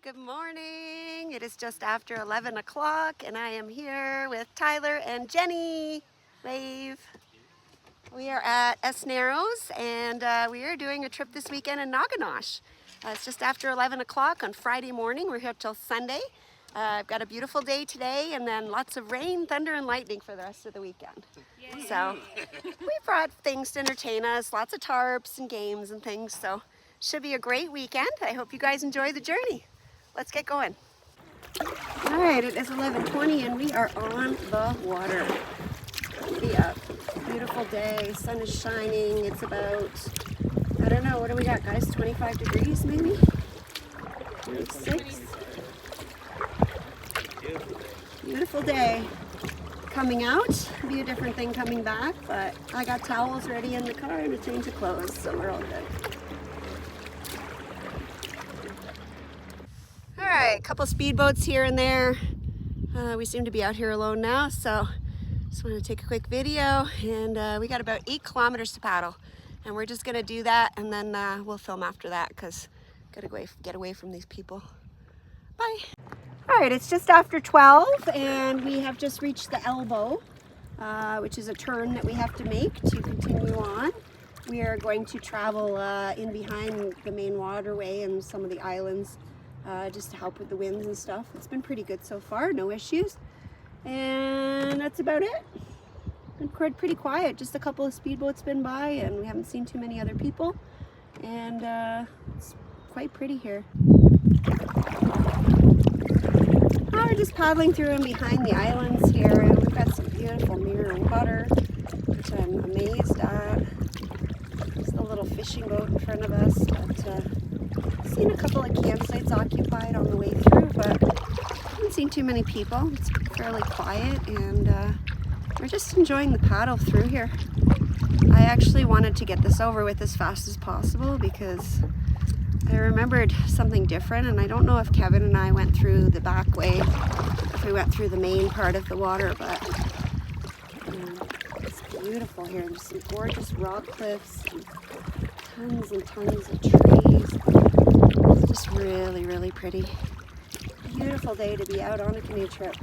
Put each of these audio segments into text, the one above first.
Good morning. It is just after 11 o'clock and I am here with Tyler and Jenny. Wave. We are at S Narrows and we are doing a trip this weekend in Noganosh. It's just after 11 o'clock on Friday morning. We're here till Sunday. I've got a beautiful day today and then lots of rain, thunder, and lightning for the rest of the weekend. Yay. So we brought things to entertain us, lots of tarps and games and things. So should be a great weekend. I hope you guys enjoy the journey. Let's get going. All right, it is 11:20 and we are on the water. It'll be a beautiful day. Sun is shining. It's about, I don't know, what do we got, guys? 25 degrees maybe? 26. Beautiful day. Coming out, be a different thing coming back, but I got towels ready in the car and a change of clothes, so we're all good. All right, a couple speedboats here and there. We seem to be out here alone now, so just want to take a quick video. And we got about 8 kilometers to paddle, and we're just gonna do that, and then we'll film after that because gotta get away from these people. Bye. All right, it's just after 12, and we have just reached the elbow, which is a turn that we have to make to continue on. We are going to travel in behind the main waterway and some of the islands. Just to help with the winds and stuff. It's been pretty good so far, no issues. And that's about it. Been pretty quiet, just a couple of speedboats been by and we haven't seen too many other people. And it's quite pretty here. We're just paddling through and behind the islands here and we've got some beautiful mirror water, which I'm amazed at. Just a little fishing boat in front of us, but seen a couple of campsites occupied on the way through, but haven't seen too many people. It's fairly quiet and we're just enjoying the paddle through here. I actually wanted to get this over with as fast as possible because I remembered something different, and I don't know if Kevin and I went through the back way, if we went through the main part of the water, but it's beautiful here. There's some gorgeous rock cliffs and tons of trees. It's just really, really pretty. Beautiful day to be out on a canoe trip.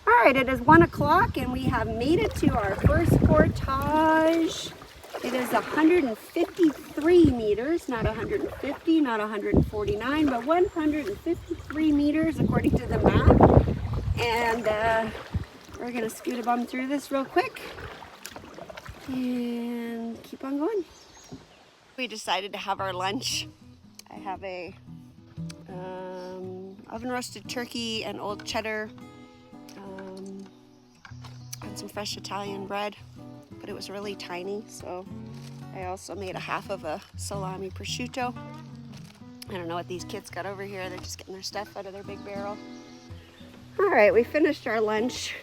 All right, it is 1 o'clock and we have made it to our first portage. It is 153 meters, not 150, not 149, but 153 meters according to the map. And we're gonna scoot a bum through this real quick and keep on going. We decided to have our lunch. I have a oven roasted turkey and old cheddar, and some fresh Italian bread, but it was really tiny, so I also made a half of a salami prosciutto. I don't know what these kids got over here. They're just getting their stuff out of their big barrel. All right, we finished our lunch.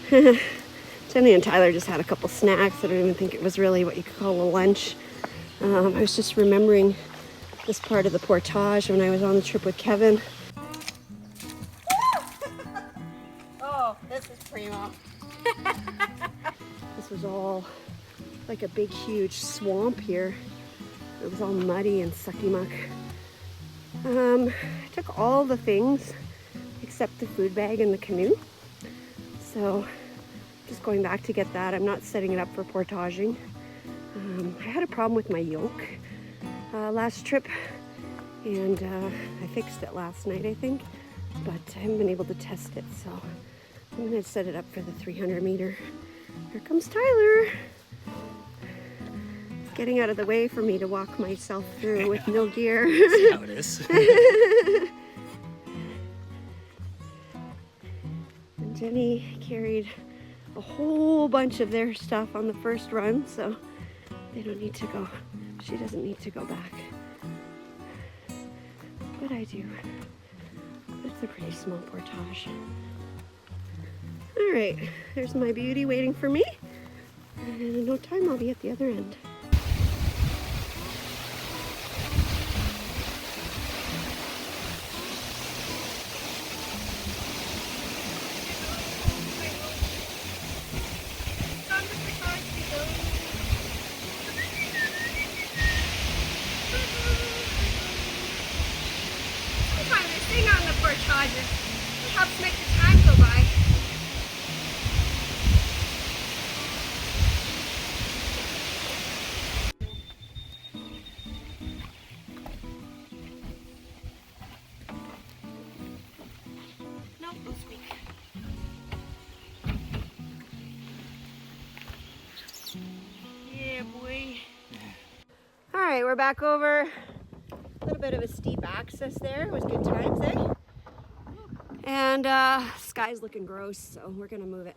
Jenny and Tyler just had a couple snacks. I don't even think it was really what you could call a lunch. I was just remembering this part of the portage when I was on the trip with Kevin. Oh, this is primo. This was all like a big, huge swamp here. It was all muddy and sucky muck. I took all the things except the food bag and the canoe. So just going back to get that. I'm not setting it up for portaging. I had a problem with my yoke last trip, and I fixed it last night, I think, but I haven't been able to test it, so I'm gonna set it up for the 300 meter. Here comes Tyler. It's getting out of the way for me to walk myself through with no gear. That's how it is. And Jenny carried a whole bunch of their stuff on the first run, so They don't need to go. She doesn't need to go back. But I do. It's a pretty small portage. All right, there's my beauty waiting for me. And in no time, I'll be at the other end. Sometimes this thing on the portage helps make the time go by. Nope, no speak. Yeah, boy. All right, we're back over. A little bit of a steep access there. It was good times, eh? And sky's looking gross, so we're gonna move it.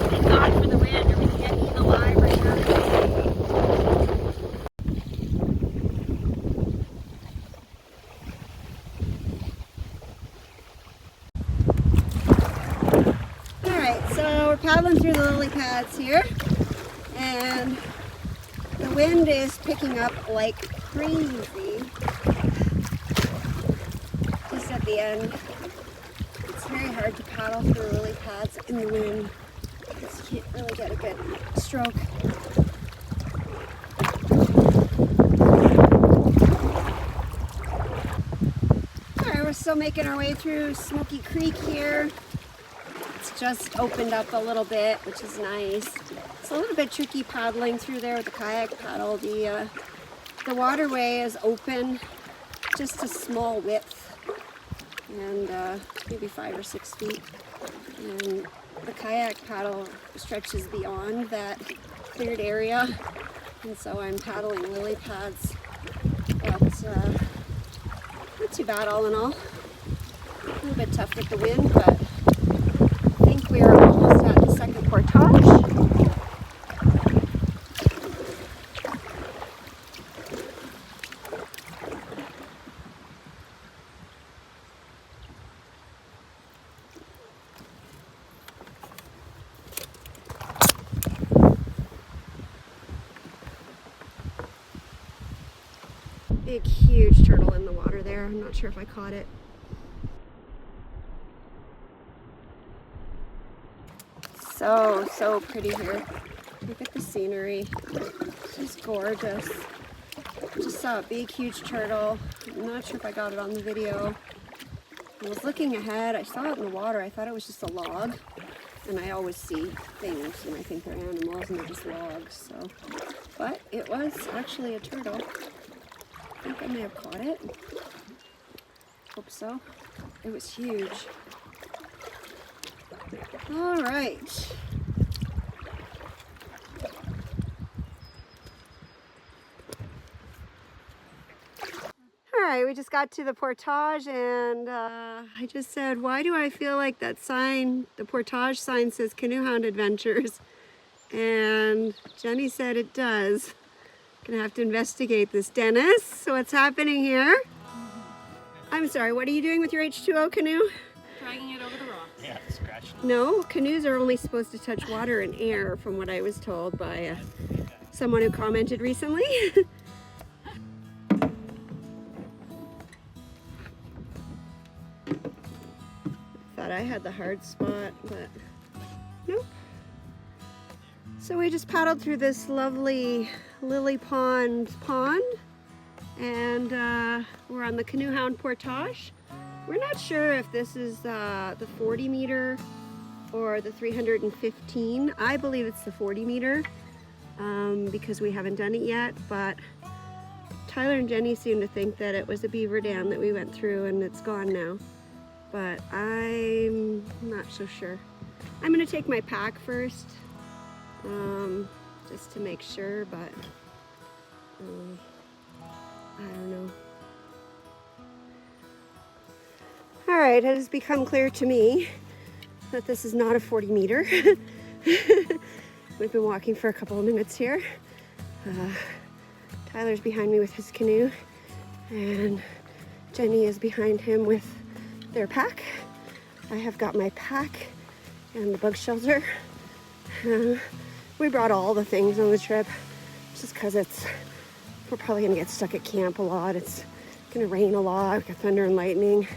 Thank God for the wind, or we can't eat alive right now. All right, so we're paddling through the lily pads here, and the wind is picking up like crazy. Just at the end, it's very hard to paddle through lily pads in the wind because you can't really get a good stroke. All right, we're still making our way through Smoky Creek here. It's just opened up a little bit, which is nice. It's a little bit tricky paddling through there with the kayak paddle. The waterway is open, just a small width, and maybe 5 or 6 feet. And the kayak paddle stretches beyond that cleared area, and so I'm paddling lily pads. But not too bad all in all. A little bit tough with the wind, but I think we're almost at the second portage. Big, huge turtle in the water there. I'm not sure if I caught it. So pretty here. Look at the scenery. It's just gorgeous. Just saw a big, huge turtle. I'm not sure if I got it on the video. I was looking ahead. I saw it in the water. I thought it was just a log. And I always see things and I think they're animals and they're just logs. So, but it was actually a turtle. I think I may have caught it. Hope so. It was huge. All right. All right, we just got to the portage, and I just said, why do I feel like that sign, the portage sign, says Canoe Hound Adventures? And Jenny said it does. Gonna have to investigate this. Dennis, so what's happening here? I'm sorry, what are you doing with your H2O canoe? Dragging it over the rocks. Yeah, scratch. No, canoes are only supposed to touch water and air, from what I was told by someone who commented recently. Thought I had the hard spot, but nope. So we just paddled through this lovely lily pond, and we're on the Canoe Hound Portage. We're not sure if this is the 40 meter or the 315. I believe it's the 40 meter because we haven't done it yet, but Tyler and Jenny seem to think that it was a beaver dam that we went through and it's gone now, but I'm not so sure. I'm gonna take my pack first just to make sure, but I don't know. All right, it has become clear to me that this is not a 40 meter. We've been walking for a couple of minutes here. Tyler's behind me with his canoe, and Jenny is behind him with their pack. I have got my pack and the bug shelter. We brought all the things on the trip just because we're probably gonna get stuck at camp a lot. It's gonna rain a lot. We've got thunder and lightning,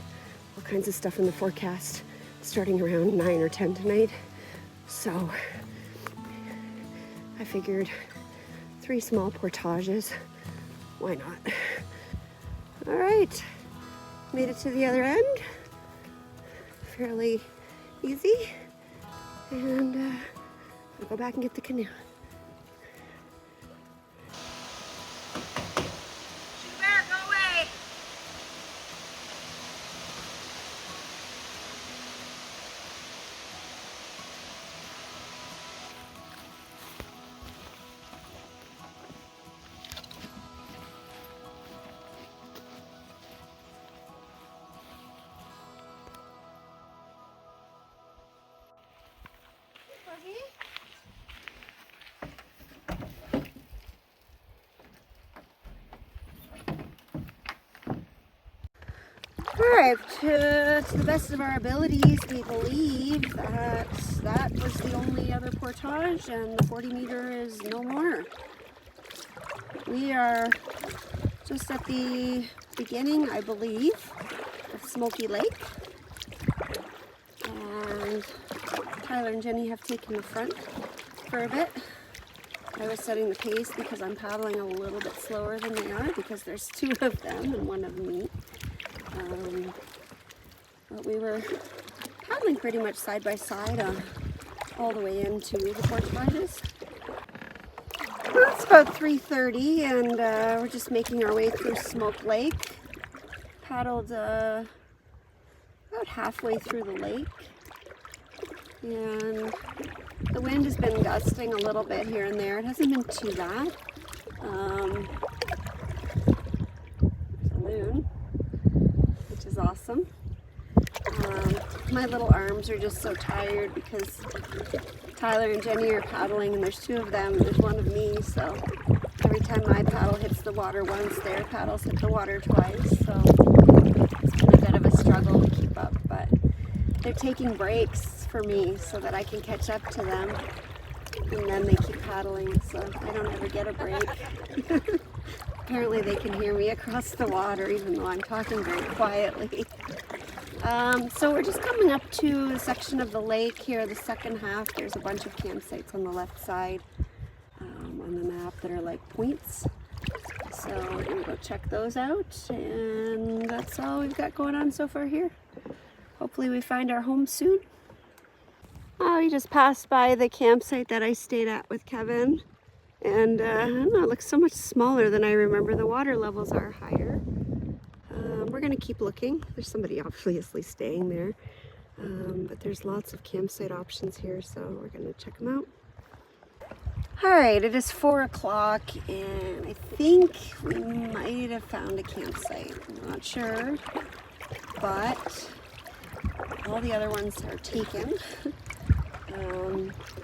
all kinds of stuff in the forecast starting around 9 or 10 tonight. So I figured 3 small portages, why not? All right, made it to the other end, fairly easy, and I'll go back and get the canoe. All right, to the best of our abilities, we believe that was the only other portage, and the 40 meter is no more. We are just at the beginning, I believe, of Smoky Lake, and Tyler and Jenny have taken the front for a bit. I was setting the pace because I'm paddling a little bit slower than they are because there's 2 of them and 1 of me. But we were paddling pretty much side by side all the way into the portages. Well, it's about 3:30 and we're just making our way through Smoke Lake. Paddled about halfway through the lake, and the wind has been gusting a little bit here and there. It hasn't been too bad. There's a loon, which is awesome. My little arms are just so tired because Tyler and Jenny are paddling, and there's 2 of them and there's 1 of me, so every time my paddle hits the water once, their paddles hit the water twice, so it's been a bit of a struggle to keep up, but they're taking breaks for me so that I can catch up to them, and then they keep paddling, so I don't ever get a break. Apparently they can hear me across the water even though I'm talking very quietly. So we're just coming up to a section of the lake here, the second half. There's a bunch of campsites on the left side on the map that are like points. So we're gonna go check those out, and that's all we've got going on so far here. Hopefully we find our home soon. Oh, we just passed by the campsite that I stayed at with Kevin, and I don't know, it looks so much smaller than I remember. The water levels are higher. We're gonna keep looking. There's somebody obviously staying there, but there's lots of campsite options here, so we're gonna check them out. All right, it is 4 o'clock, and I think we might have found a campsite. I'm not sure, but all the other ones are taken.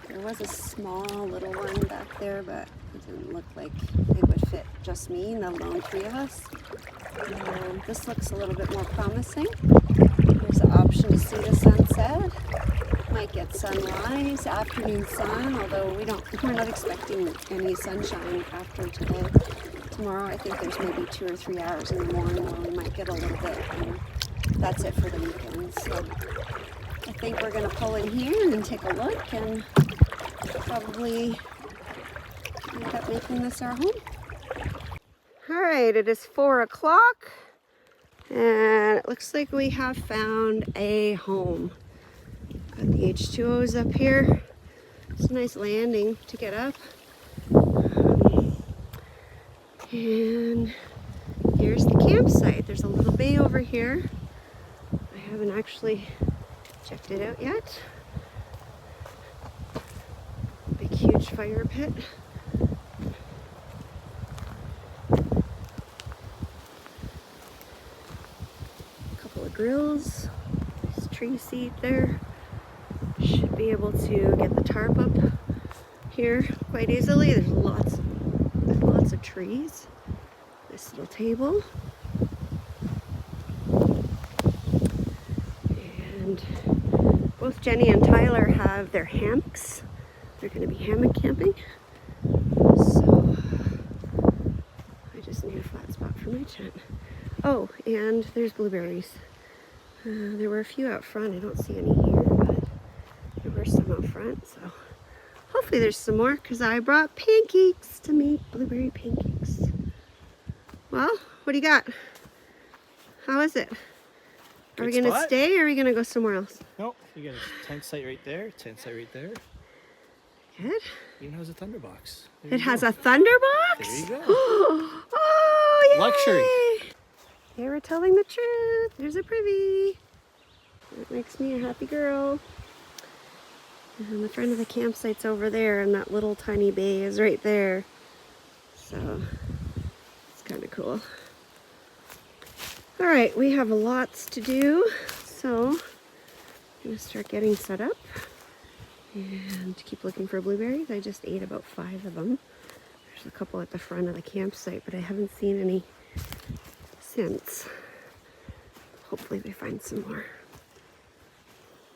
There was a small little one back there, but it didn't look like it would fit just me, let alone 3 of us. This looks a little bit more promising. There's an option to see the sunset. Might get sunrise, afternoon sun, although we're not expecting any sunshine after today. Tomorrow I think there's maybe 2 or 3 hours in the morning where we might get a little bit, and that's it for the weekend. So I think we're gonna pull in here and take a look and probably end up making this our home. All right, it is 4 o'clock, and it looks like we have found a home. Got the H2Os up here. It's a nice landing to get up. And here's the campsite. There's a little bay over here. I haven't actually checked it out yet. Big, huge fire pit. Grills, there's a tree seat there, be able to get the tarp up here quite easily. There's lots of trees. This little table. And both Jenny and Tyler have their hammocks. They're going to be hammock camping. So I just need a flat spot for my tent. Oh, and there's blueberries. There were a few out front. I don't see any here, but there were some out front. So hopefully there's some more because I brought pancakes to make blueberry pancakes. Well, what do you got? How is it? Are we going to stay or are we going to go somewhere else? Nope. You got a tent site right there, tent site right there. Good. Even has a thunderbox. It has a thunderbox? There you go. Oh, yay! Luxury. They were telling the truth. There's a privy. That makes me a happy girl. And the front of the campsite's over there, and that little tiny bay is right there. So it's kind of cool. All right, we have lots to do, so I'm gonna start getting set up and keep looking for blueberries. I just ate about 5 of them. There's a couple at the front of the campsite, but I haven't seen any since. Hopefully we find some more.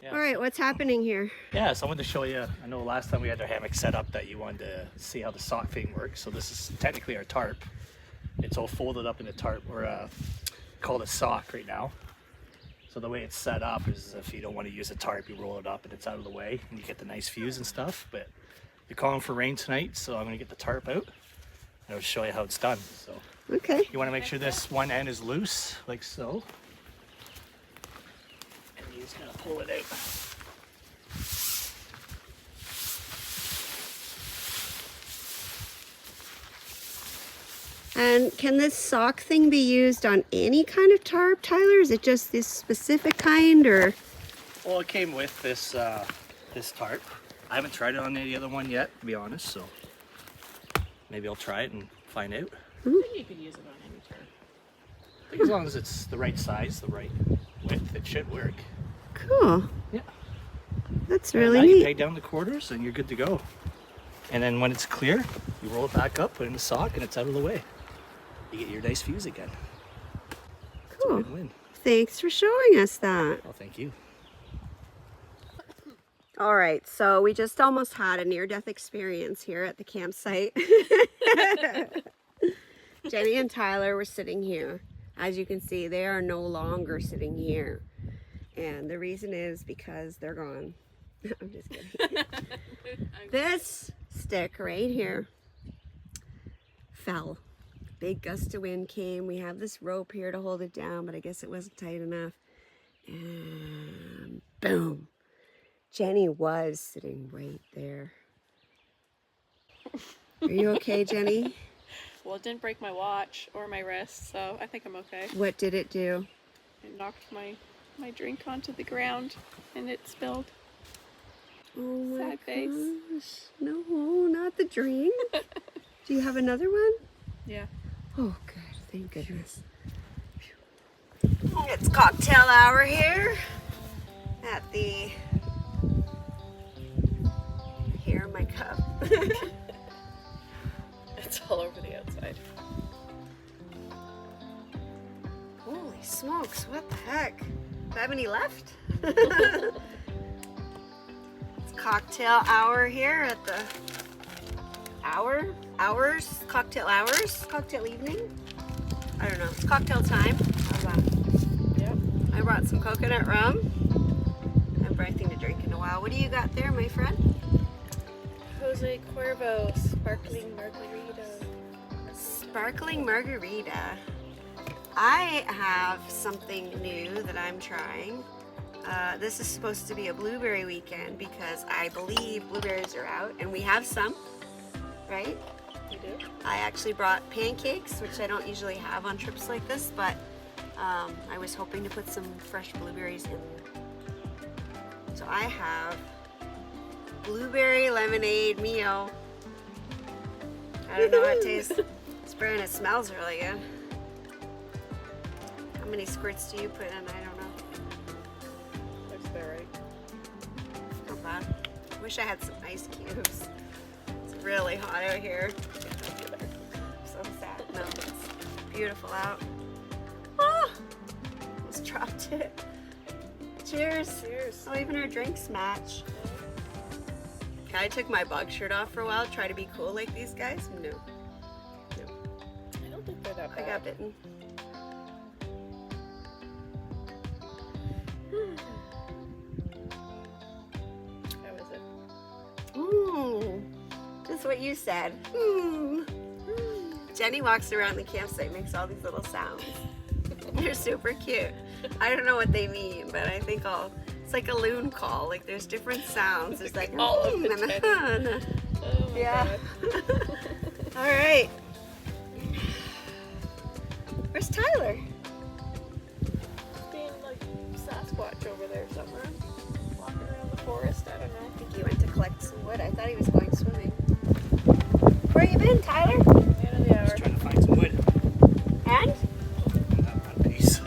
Yeah. All right, what's happening here? Yeah, so I wanted to show you, I know last time we had our hammock set up that you wanted to see how the sock thing works. So this is technically our tarp. It's all folded up in the tarp. We're called a sock right now. So the way it's set up is if you don't want to use a tarp, you roll it up and it's out of the way and you get the nice views and stuff. But you're calling for rain tonight, so I'm going to get the tarp out and I'll show you how it's done. So Okay. you want to make sure this one end is loose, like so. And you're just going to pull it out. And can this sock thing be used on any kind of tarp, Tyler? Is it just this specific kind, or? Well, it came with this this tarp. I haven't tried it on any other one yet, to be honest, so maybe I'll try it and find out. I think you could use it on any tarp. I think as long as it's the right size, the right width, it should work. Cool. Yeah. That's And really now you neat. peg down the quarters and you're good to go. And then when it's clear, you roll it back up, put it in the sock, and it's out of the way. You get your nice views again. It's a Cool. win-win. Thanks for showing us that. Oh, thank you. All right, so we just almost had a near-death experience here at the campsite. Jenny and Tyler were sitting here. As you can see, they are no longer sitting here. And the reason is because they're gone. I'm just kidding. This stick right here fell. Big gust of wind came. We have this rope here to hold it down, but I guess it wasn't tight enough. And boom. Jenny was sitting right there. Are you okay, Jenny? Well, it didn't break my watch or my wrist, so I think I'm okay. What did it do? It knocked my drink onto the ground and it spilled. Oh my Sad face. gosh. No, not the drink. Do you have another one? Yeah. Oh, good. Thank goodness. It's cocktail hour here at the... Here, my cup. It's all over the outside. Holy smokes, what the heck? Do I have any left? It's cocktail hour here at the cocktail evening. I don't know, it's cocktail time. How's that? Yep. I brought some coconut rum. I haven't brought anything to drink in a while. What do you got there, my friend? Jose Cuervo sparkling margarita. Sparkling margarita. I have something new that I'm trying. This is supposed to be a blueberry weekend because I believe blueberries are out and we have some, right? You do? I actually brought pancakes, which I don't usually have on trips like this, but I was hoping to put some fresh blueberries in. So I have blueberry lemonade meal. I don't know how it tastes. It's brand, it smells really good. How many squirts do you put in? I don't know. Looks about right. Not bad. Wish I had some ice cubes. It's really hot out here. So sad. No, it's beautiful out. Oh, almost dropped it. Cheers. Cheers. Oh, even our drinks match. I took my bug shirt off for a while, try to be cool like these guys. No. I don't think they're that I bad. got bitten. How is it? Mmm. Just what you said. Mmm. Jenny walks around the campsite, makes all these little sounds. They're super cute. I don't know what they mean, but I think it's like a loon call. Like there's different sounds. There's like All of and the Oh my yeah. God. All right. Where's Tyler? Being like Sasquatch over there somewhere. Walking around the forest, I don't know. I think he went to collect some wood. I thought he was going swimming. Where you been, Tyler? End of the hour. Just trying to find some wood. And That one piece.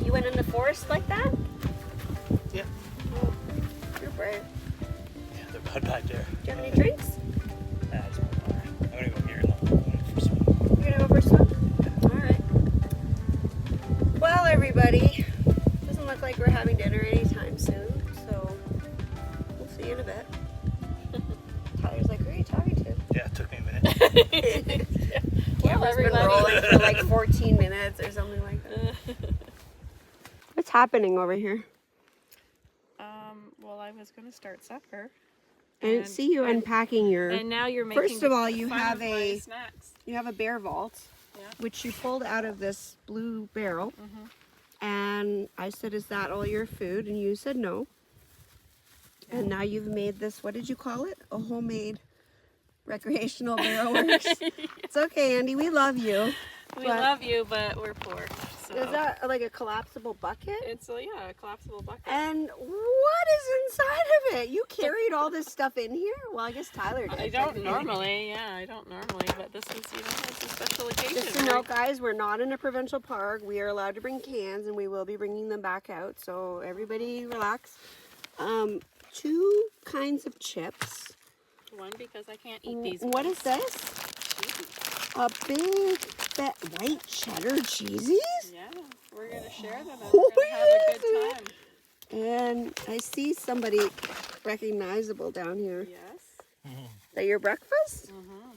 you went in the forest like that? Yeah. Oh, you're brave. Yeah, they're bad back there. Do you have any drinks? It's more water. I'm gonna go here and for some. You're gonna go for a swim? All right. Well, everybody, doesn't look like we're having dinner anytime soon, so we'll see you in a bit. Tyler's like, who are you talking to? Yeah, it took me a minute. Camera's been rolling for like 14 minutes or something like that. What's happening over here? Well, I was going to start supper. I didn't see you unpacking your. And now you're making First of all, you fun have of my a snacks. bear vault, Yeah. which you pulled out of this blue barrel, and I said, "Is that all your food?" And you said no. And now you've made this. What did you call it? A homemade recreational barrel works. It's okay, Andy. We love you. We But- love you, but we're poor. So Is that like a collapsible bucket? It's a collapsible bucket. And what is inside of it? You carried all this stuff in here? Well, I guess Tyler did. I don't normally, I don't normally, but this is, it's a special occasion. Just to note, guys, we're not in a provincial park. We are allowed to bring cans, and we will be bringing them back out. So everybody relax. 2 kinds of chips. One, because I can't eat these. What is this? A big fat white cheddar cheesies? Yeah, we're going to share them and we're going to have a good time. And I see somebody recognizable down here. Yes. Is that your breakfast?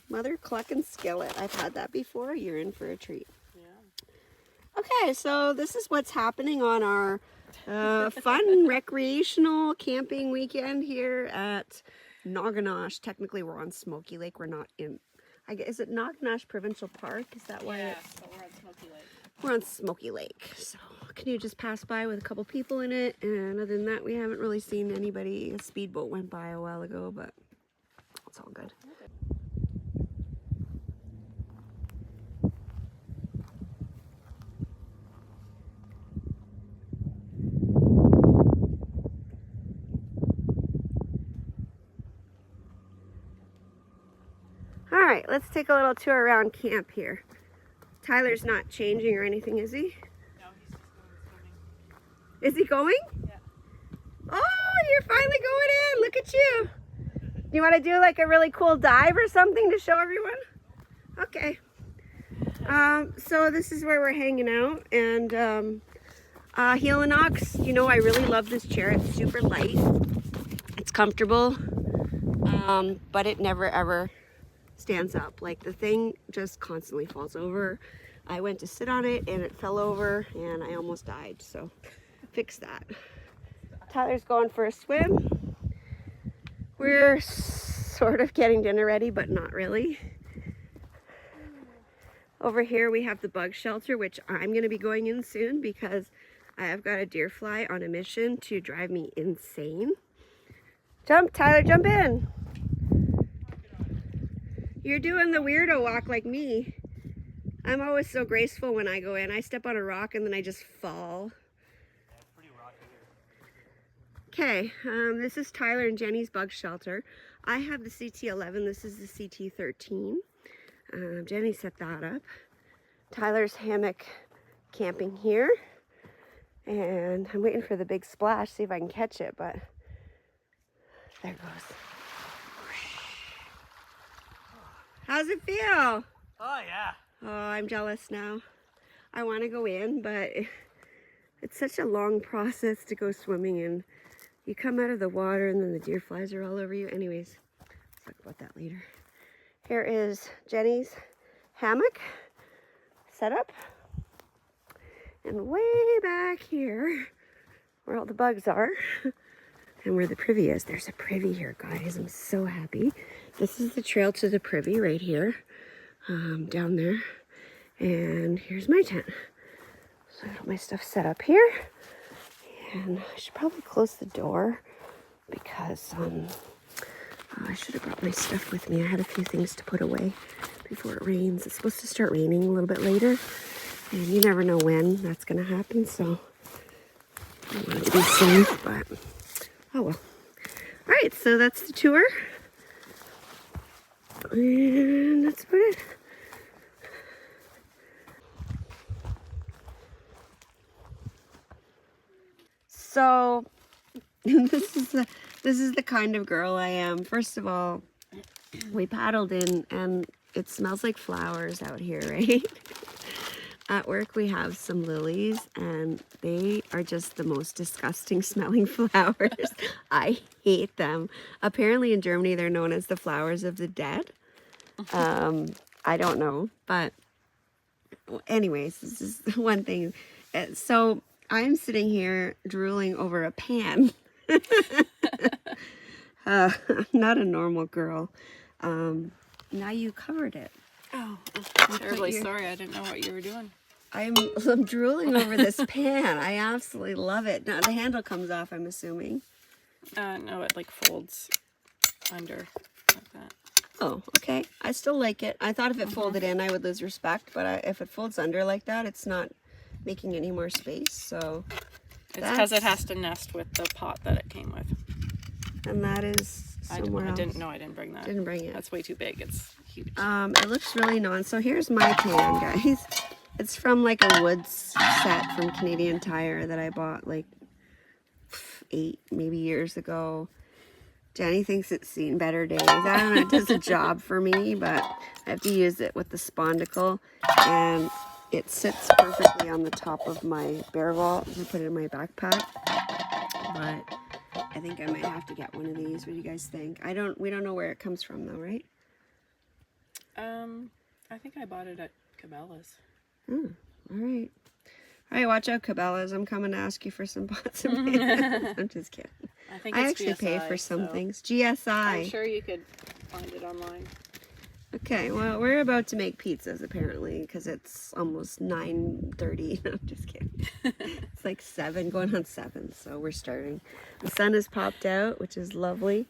Mother Cluck and Skillet. I've had that before. You're in for a treat. Yeah. Okay, so this is what's happening on our fun recreational camping weekend here at NOGANOSH. Technically, we're on Smoky Lake. We're not in. I guess, is it NOGANOSH Provincial Park? Is that why Yeah, it's? so we're on Smoky Lake. We're on Smoky Lake. So canoe just passed by with a couple people in it, and other than that, we haven't really seen anybody. A speedboat went by a while ago, but it's all good. All right, let's take a little tour around camp here. Tyler's not changing or anything, is he? No, he's just going swimming. Is he going? Yeah. Oh, you're finally going in. Look at you. You want to do like a really cool dive or something to show everyone? Okay. So this is where we're hanging out, and Helinox, you know, I really love this chair. It's super light. It's comfortable, but it never ever stands up. Like the thing just constantly falls over. I went to sit on it and it fell over and I almost died, so fix that. Tyler's going for a swim. We're sort of getting dinner ready, but not really. Over here we have the bug shelter, which I'm going to be going in soon because I have got a deer fly on a mission to drive me insane. Jump, Tyler, jump in. You're doing the weirdo walk like me. I'm always so graceful when I go in. I step on a rock and then I just fall. Okay, this is Tyler and Jenny's bug shelter. I have the CT11. This is the CT13. Jenny set that up. Tyler's hammock camping here. And I'm waiting for the big splash, see if I can catch it, but There it goes. How's it feel? Oh yeah. Oh, I'm jealous now. I want to go in, but it's such a long process to go swimming, and you come out of the water and then the deer flies are all over you. Anyways, let's talk about that later. Here is Jenny's hammock setup. And way back here, where all the bugs are, and where the privy is, there's a privy here, guys. I'm so happy. This is the trail to the privy right here, down there. And here's my tent. So I got my stuff set up here. And I should probably close the door because I should have brought my stuff with me. I had a few things to put away before it rains. It's supposed to start raining a little bit later. And you never know when that's going to happen, so I want to be safe, but oh well. All right, so that's the tour. And that's about it. So this is the kind of girl I am. First of all, we paddled in and it smells like flowers out here, right? At work we have some lilies and they are just the most disgusting smelling flowers. I hate them. Apparently in Germany they're known as the flowers of the dead. I don't know, but anyways, this is one thing. So I'm sitting here drooling over a pan. I'm not a normal girl. Now you covered it. Oh, I'm terribly sorry. I didn't know what you were doing. I'm drooling over this pan. I absolutely love it. Now the handle comes off, I'm assuming. No, it like folds under like that. Oh, okay. I still like it. I thought if it folded in, I would lose respect, but if it folds under like that, it's not making any more space. So it's because it has to nest with the pot that it came with. And that is somewhere else. I didn't bring that. Didn't bring it. That's way too big. It's huge. It looks really so here's my pan, guys. It's from like a woods set from Canadian Tire that I bought like 8 maybe years ago. Jenny thinks it's seen better days. I don't know, it does a job for me, but I have to use it with the spondicle, and it sits perfectly on the top of my bear vault. I put it in my backpack, but I think I might have to get one of these. What do you guys think? We don't know where it comes from though, right? I think I bought it at Cabela's. Oh, all right. All right, watch out, Cabela's. I'm coming to ask you for some pots and pans. I'm just kidding. I actually GSI, pay for some things. GSI. I'm sure you could find it online. Okay, well, we're about to make pizzas apparently because it's almost 9:30. No, I'm just kidding. It's like 7, going on 7, so we're starting. The sun has popped out, which is lovely.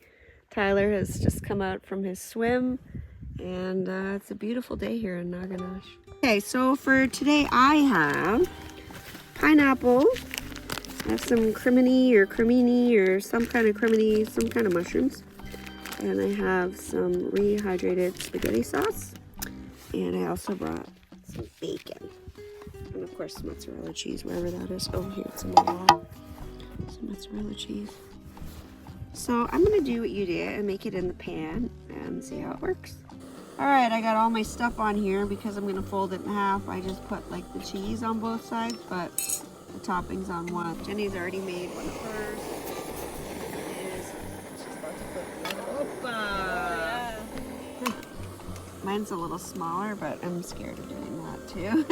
Tyler has just come out from his swim, and it's a beautiful day here in Noganosh. Okay, so for today I have pineapple. I have some cremini or some kind of mushrooms. And I have some rehydrated spaghetti sauce. And I also brought some bacon. And of course mozzarella cheese, wherever that is. Oh, here, some of that. Some mozzarella cheese. So I'm going to do what you did and make it in the pan and see how it works. Alright, I got all my stuff on here because I'm going to fold it in half. I just put like the cheese on both sides, but the toppings on one. Jenny's already made one of hers. Mine's a little smaller, but I'm scared of doing that too.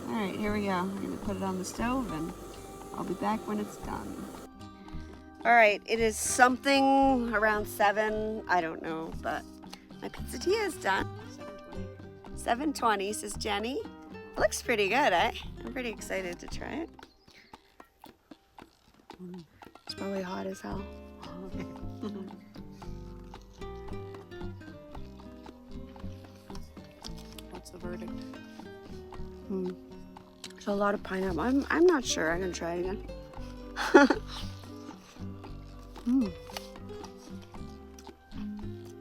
Alright, here we go. I'm going to put it on the stove and I'll be back when it's done. Alright, it is something around 7, I don't know, but my pizzatilla is done. 7:20, says Jenny. It looks pretty good, eh? I'm pretty excited to try it. It's probably hot as hell. What's the verdict? There's a lot of pineapple. I'm not sure. I'm gonna try it again.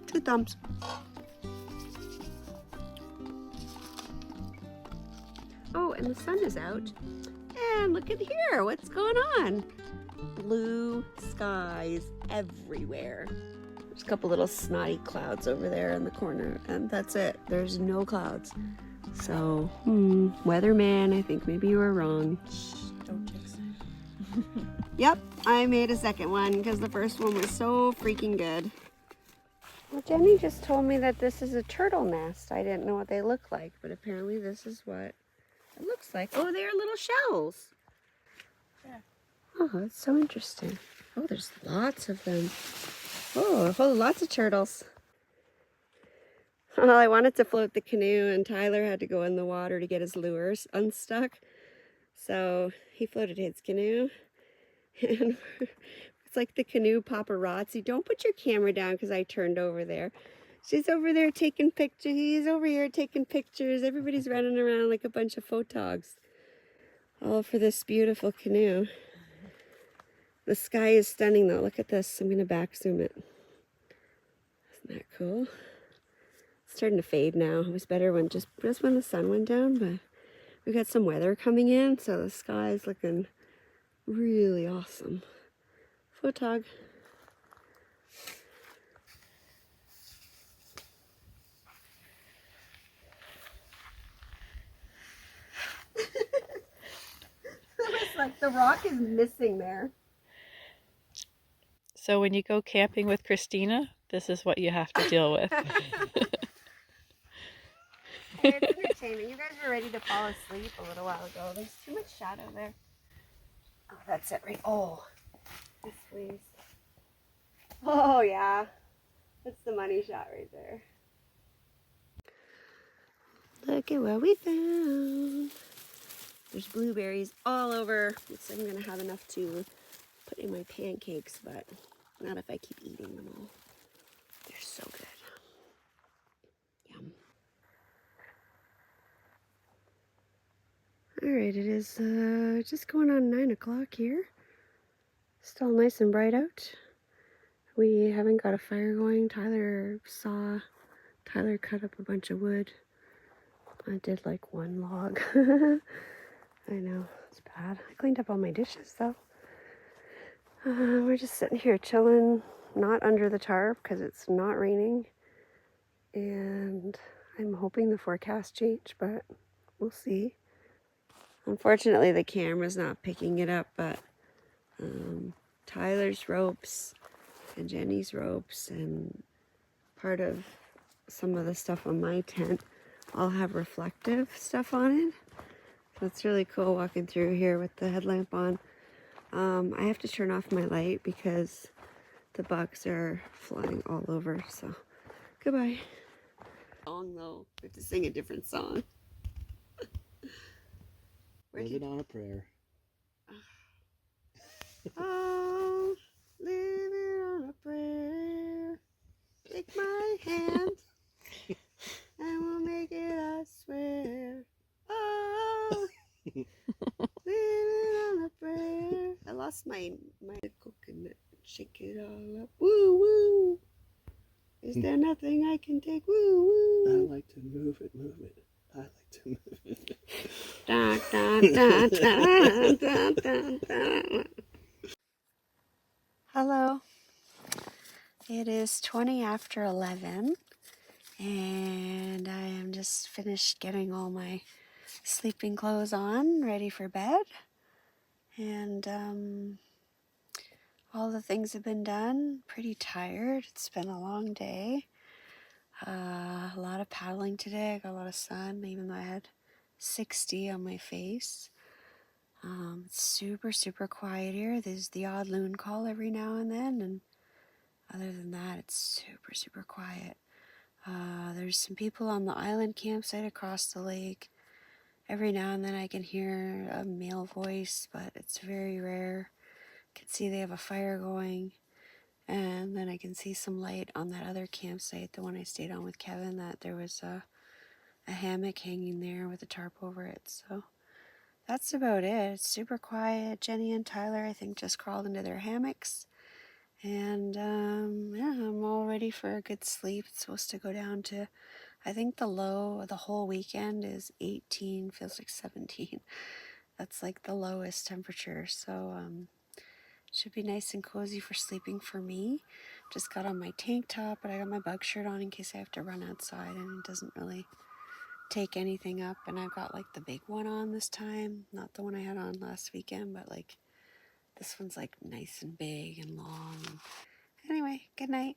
Two thumbs. Oh, and the sun is out. And look at here. What's going on? blue skies everywhere. There's a couple little snotty clouds over there in the corner, and that's it. There's no clouds. So, weatherman, I think maybe you were wrong. Don't jinx it. Yep, I made a second one because the first one was so freaking good. Well, Jenny just told me that this is a turtle nest. I didn't know what they look like, but apparently this is what it looks like. Oh, they're little shells. Yeah. Oh, that's so interesting. Oh, there's lots of them. Oh, lots of turtles. Well, I wanted to float the canoe, and Tyler had to go in the water to get his lures unstuck. So he floated his canoe, and it's like the canoe paparazzi. Don't put your camera down because I turned over there. She's over there taking pictures. He's over here taking pictures. Everybody's running around like a bunch of photogs. All for this beautiful canoe. The sky is stunning though. Look at this. I'm going to back zoom it. Isn't that cool? It's starting to fade now. It was better when just when the sun went down, but we got some weather coming in, so the sky is looking really awesome. Photog. It's like the rock is missing there. So when you go camping with Christina, this is what you have to deal with. Hey, it's entertaining. You guys were ready to fall asleep a little while ago. There's too much shadow there. Oh, that's it right. Oh, this please. Oh yeah, that's the money shot right there. Look at what we found. There's blueberries all over. Looks like I'm gonna have enough to put in my pancakes, but not if I keep eating them all. They're so good. Yum. All right, it is just going on 9 o'clock here. Still nice and bright out. We haven't got a fire going. Tyler cut up a bunch of wood. I did like one log. I know, it's bad. I cleaned up all my dishes though. We're just sitting here chilling, not under the tarp because it's not raining. And I'm hoping the forecast changed, but we'll see. Unfortunately, the camera's not picking it up, but Tyler's ropes and Jenny's ropes and part of some of the stuff on my tent all have reflective stuff on it. So it's really cool walking through here with the headlamp on. I have to turn off my light because the bugs are flying all over, so goodbye. Song though, we have to sing a different song. Living on a prayer. Oh, living on a prayer. Take my hand and we'll make it, I swear. Oh, living on a prayer. I lost my coconut. Shake it all up. Woo, woo. Is there nothing I can take? Woo, woo. I like to move it, move it. I like to move it. Da, da, da, da, da, da. Hello. It is 20 after 11 and I am just finished getting all my sleeping clothes on, ready for bed. And all the things have been done. Pretty tired. It's been a long day. A lot of paddling today. I got a lot of sun, even though I had 60 on my face. It's super, super quiet here. There's the odd loon call every now and then, and other than that, it's super, super quiet. There's some people on the island campsite across the lake. Every now and then I can hear a male voice, but it's very rare. I can see they have a fire going. And then I can see some light on that other campsite, the one I stayed on with Kevin, that there was a hammock hanging there with a tarp over it. So that's about it. It's super quiet. Jenny and Tyler, I think, just crawled into their hammocks. And yeah, I'm all ready for a good sleep. It's supposed to go down to, I think the low the whole weekend is 18, feels like 17. That's like the lowest temperature. So Should be nice and cozy for sleeping for me. Just got on my tank top, but I got my bug shirt on in case I have to run outside, and it doesn't really take anything up. And I've got like the big one on this time, not the one I had on last weekend, but like this one's like nice and big and long. Anyway, good night.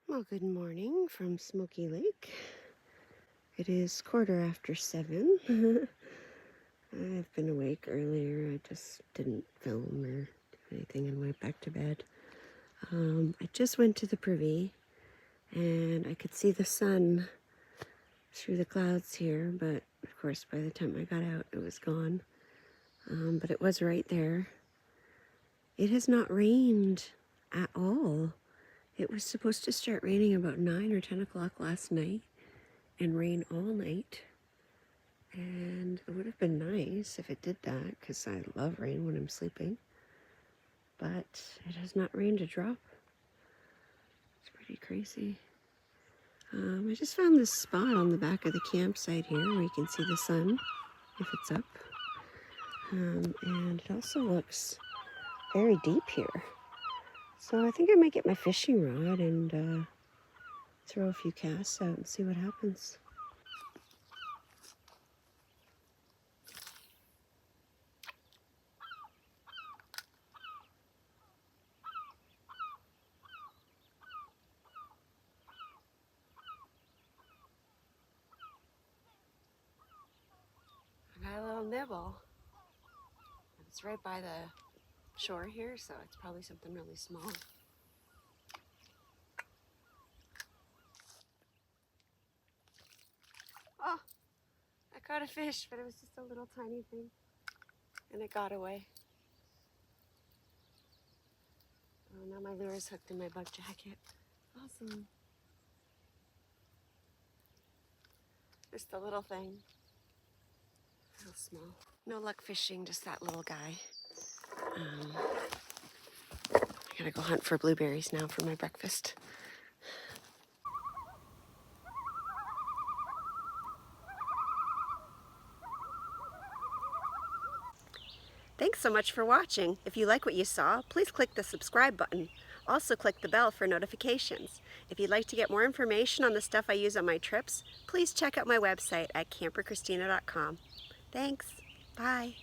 Well, good morning from Smoky Lake. It is 7:15. I've been awake earlier. I just didn't film or do anything and went back to bed. I just went to the privy and I could see the sun through the clouds here, but of course by the time I got out it was gone. But it was right there. It has not rained at all. It was supposed to start raining about 9 or 10 o'clock last night and rain all night. And it would have been nice if it did that, because I love rain when I'm sleeping. But it has not rained a drop. It's pretty crazy. I just found this spot on the back of the campsite here where you can see the sun if it's up. And it also looks very deep here. So I think I might get my fishing rod and throw a few casts out and see what happens. I got a little nibble. It's right by the shore here, so it's probably something really small. Oh, I caught a fish, but it was just a little tiny thing. And it got away. Oh, now my lure is hooked in my bug jacket. Awesome. Just a little thing. Real small. No luck fishing, just that little guy. I gotta go hunt for blueberries now for my breakfast. Thanks so much for watching. If you like what you saw, please click the subscribe button. Also click the bell for notifications. If you'd like to get more information on the stuff I use on my trips, please check out my website at CamperChristina.com. Thanks. Bye.